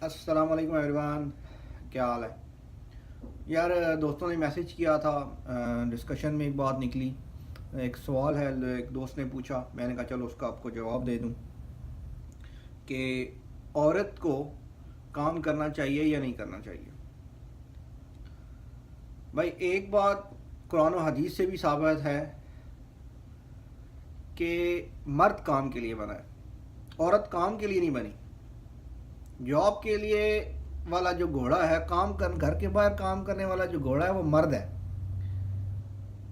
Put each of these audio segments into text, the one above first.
السلام علیکم ایوریوان، کیا حال ہے یار؟ دوستوں نے میسج کیا تھا، ڈسکشن میں ایک بات نکلی، ایک سوال ہے، ایک دوست نے پوچھا، میں نے کہا چلو اس کا آپ کو جواب دے دوں کہ عورت کو کام کرنا چاہیے یا نہیں کرنا چاہیے۔ بھائی ایک بات قرآن و حدیث سے بھی ثابت ہے کہ مرد کام کے لیے بنا ہے، عورت کام کے لیے نہیں بنی۔ جاب کے لیے والا جو گھوڑا ہے، گھر کے باہر کام کرنے والا جو گھوڑا ہے وہ مرد ہے،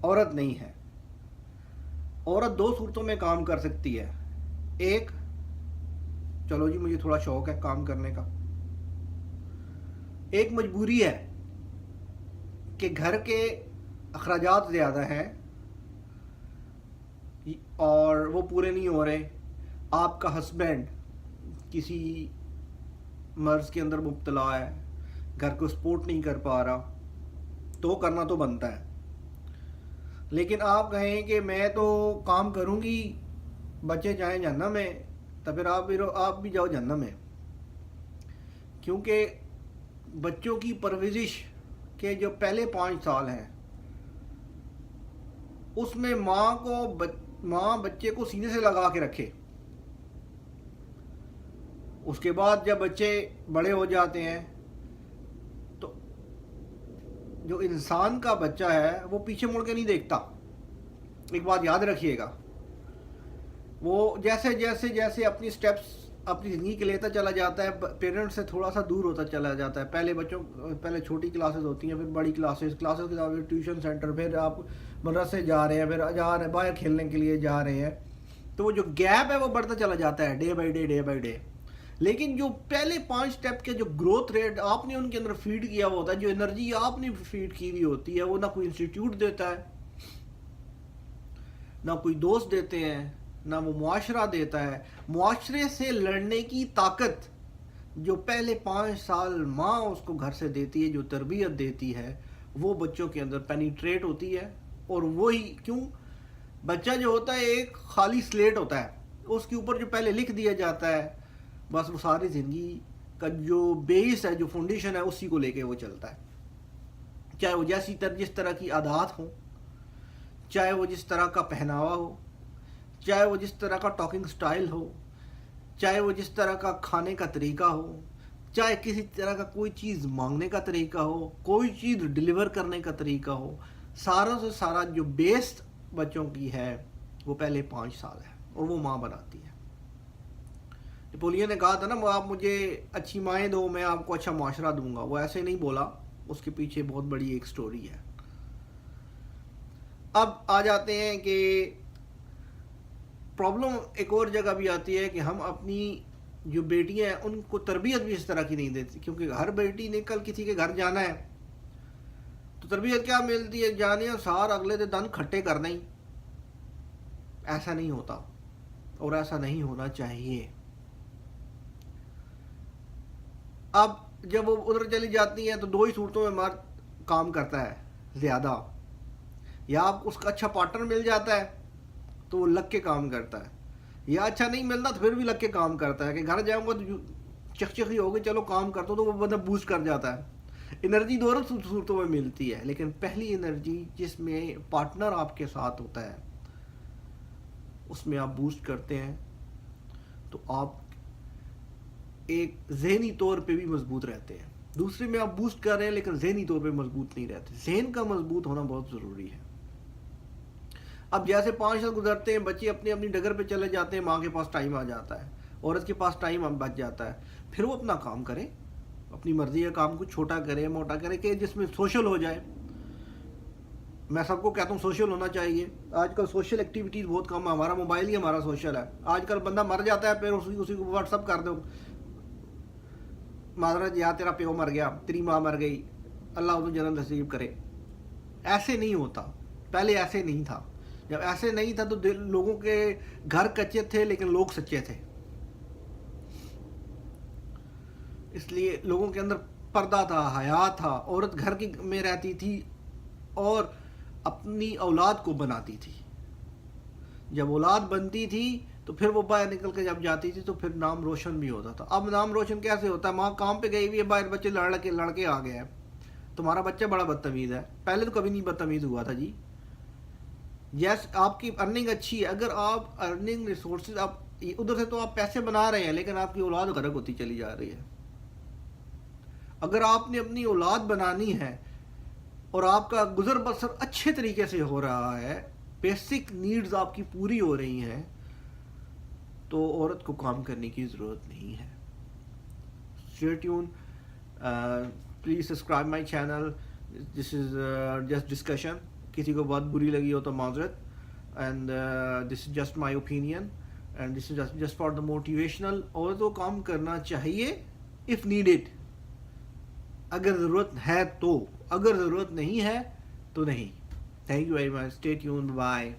عورت نہیں ہے۔ عورت دو صورتوں میں کام کر سکتی ہے۔ ایک، چلو جی مجھے تھوڑا شوق ہے کام کرنے کا۔ ایک مجبوری ہے کہ گھر کے اخراجات زیادہ ہیں اور وہ پورے نہیں ہو رہے، آپ کا ہسبینڈ کسی مرض کے اندر مبتلا ہے، گھر کو سپورٹ نہیں کر پا رہا، تو کرنا تو بنتا ہے۔ لیکن آپ کہیں کہ میں تو کام کروں گی، بچے جائیں جہنم میں، تو پھر آپ بھی جاؤ جہنم میں، کیونکہ بچوں کی پرورش کے جو پہلے 5 سال ہیں اس میں ماں بچے کو سینے سے لگا کے رکھے۔ اس کے بعد جب بچے بڑے ہو جاتے ہیں تو جو انسان کا بچہ ہے وہ پیچھے مڑ کے نہیں دیکھتا۔ ایک بات یاد رکھیے گا، وہ جیسے جیسے جیسے اپنی سٹیپس اپنی زندگی کے لیتا چلا جاتا ہے، پیرنٹس سے تھوڑا سا دور ہوتا چلا جاتا ہے۔ پہلے چھوٹی کلاسز ہوتی ہیں، پھر بڑی کلاسز کے ساتھ ٹیوشن سینٹر، پھر آپ مدرسے جا رہے ہیں، پھر باہر کھیلنے کے لیے جا رہے ہیں، تو وہ جو گیپ ہے وہ بڑھتا چلا جاتا ہے ڈے بائی ڈے۔ لیکن جو پہلے 5 سٹیپ کے جو گروتھ ریٹ آپ نے ان کے اندر فیڈ کیا ہوا ہوتا ہے، جو انرجی آپ نے فیڈ کی ہوئی ہوتی ہے، وہ نہ کوئی انسٹیٹیوٹ دیتا ہے، نہ کوئی دوست دیتے ہیں، نہ وہ معاشرہ دیتا ہے۔ معاشرے سے لڑنے کی طاقت جو پہلے 5 سال ماں اس کو گھر سے دیتی ہے، جو تربیت دیتی ہے، وہ بچوں کے اندر پینیٹریٹ ہوتی ہے۔ اور وہی کیوں بچہ جو ہوتا ہے ایک خالی سلیٹ ہوتا ہے، اس کے اوپر جو پہلے لکھ دیا جاتا ہے، بس وہ ساری زندگی کا جو بیس ہے، جو فاؤنڈیشن ہے، اسی کو لے کے وہ چلتا ہے، چاہے وہ جس طرح کی عادات ہوں، چاہے وہ جس طرح کا پہناوا ہو، چاہے وہ جس طرح کا ٹاکنگ سٹائل ہو، چاہے وہ جس طرح کا کھانے کا طریقہ ہو، چاہے کسی طرح کا کوئی چیز مانگنے کا طریقہ ہو، کوئی چیز ڈیلیور کرنے کا طریقہ ہو، سارا سے سارا جو بیس بچوں کی ہے وہ پہلے 5 سال ہے، اور وہ ماں بناتی ہے۔ نپولین نے کہا تھا نا، آپ مجھے اچھی مائیں دو، میں آپ کو اچھا معاشرہ دوں گا۔ وہ ایسے نہیں بولا، اس کے پیچھے بہت بڑی ایک سٹوری ہے۔ اب آ جاتے ہیں کہ پرابلم ایک اور جگہ بھی آتی ہے کہ ہم اپنی جو بیٹیاں ہیں ان کو تربیت بھی اس طرح کی نہیں دیتی، کیونکہ ہر بیٹی نے کل کسی کے گھر جانا ہے تو تربیت کیا ملتی ہے؟ جانے سار اگلے دن کھٹے کرنا ہی۔ ایسا نہیں ہوتا اور ایسا نہیں ہونا چاہیے۔ اب جب وہ ادھر چلی جاتی ہیں تو 2 ہی صورتوں میں مرد کام کرتا ہے زیادہ، یا آپ اس کا اچھا پارٹنر مل جاتا ہے تو وہ لگ کے کام کرتا ہے، یا اچھا نہیں ملتا تو پھر بھی لگ کے کام کرتا ہے کہ گھر جاؤں گا تو چکچکی ہوگی، چلو کام کرتا ہوں، تو وہ بندہ بوسٹ کر جاتا ہے۔ انرجی دونوں صورتوں میں ملتی ہے، لیکن پہلی انرجی جس میں پارٹنر آپ کے ساتھ ہوتا ہے اس میں آپ بوسٹ کرتے ہیں تو آپ ایک ذہنی طور پہ بھی مضبوط رہتے ہیں۔ دوسرے میں آپ بوسٹ کر رہے ہیں لیکن ذہنی طور پہ مضبوط نہیں رہتے۔ ذہن کا مضبوط ہونا بہت ضروری ہے۔ اب جیسے 5 سال گزرتے ہیں، بچے اپنی اپنی ڈگر پہ چلے جاتے ہیں، ماں کے پاس ٹائم آ جاتا ہے، عورت کے پاس ٹائم بچ جاتا ہے، پھر وہ اپنا کام کرے، اپنی مرضی کا کام کو چھوٹا کرے موٹا کرے کہ جس میں سوشل ہو جائے۔ میں سب کو کہتا ہوں سوشل ہونا چاہیے۔ آج کل سوشل ایکٹیویٹیز بہت کم ہے، ہمارا موبائل ہی ہمارا سوشل ہے۔ آج کل بندہ مر جاتا ہے، پھر اسی کو واٹس اپ کر دو، معذرت یا تیرا پیو مر گیا، تیری ماں مر گئی، اللہ اس کو جنت نصیب کرے۔ ایسے نہیں ہوتا، پہلے ایسے نہیں تھا۔ جب ایسے نہیں تھا تو لوگوں کے گھر کچے تھے لیکن لوگ سچے تھے، اس لیے لوگوں کے اندر پردہ تھا، حیا تھا۔ عورت گھر میں رہتی تھی اور اپنی اولاد کو بناتی تھی۔ جب اولاد بنتی تھی تو پھر وہ باہر نکل کے جب جاتی تھی تو پھر نام روشن بھی ہوتا تھا. اب نام روشن کیسے ہوتا ہے؟ ماں کام پہ گئی ہوئی ہے، باہر بچے لڑکے آ گئے ہیں، تمہارا بچہ بڑا بدتمیز ہے. پہلے تو کبھی نہیں بدتمیز ہوا تھا جی. یس آپ کی ارننگ اچھی ہے، اگر آپ ارننگ ریسورسز آپ ادھر سے تو آپ پیسے بنا رہے ہیں لیکن آپ کی اولاد غرق ہوتی چلی جا رہی ہے. اگر آپ نے اپنی اولاد بنانی ہے اور آپ کا گزر بسر اچھے طریقے سے ہو رہا ہے، بیسک نیڈز آپ کی پوری ہو رہی ہیں، تو عورت کو کام کرنے کی ضرورت نہیں ہے. Stay tune, please subscribe my channel. This is just discussion. کسی کو بات بری لگی ہو تو معذرت. And this is just my opinion and this is just for the motivational. عورت کو کام کرنا چاہیے اف نیڈیڈ، اگر ضرورت ہے تو، اگر ضرورت نہیں ہے تو نہیں. Thank you very much. Stay tuned. Bye.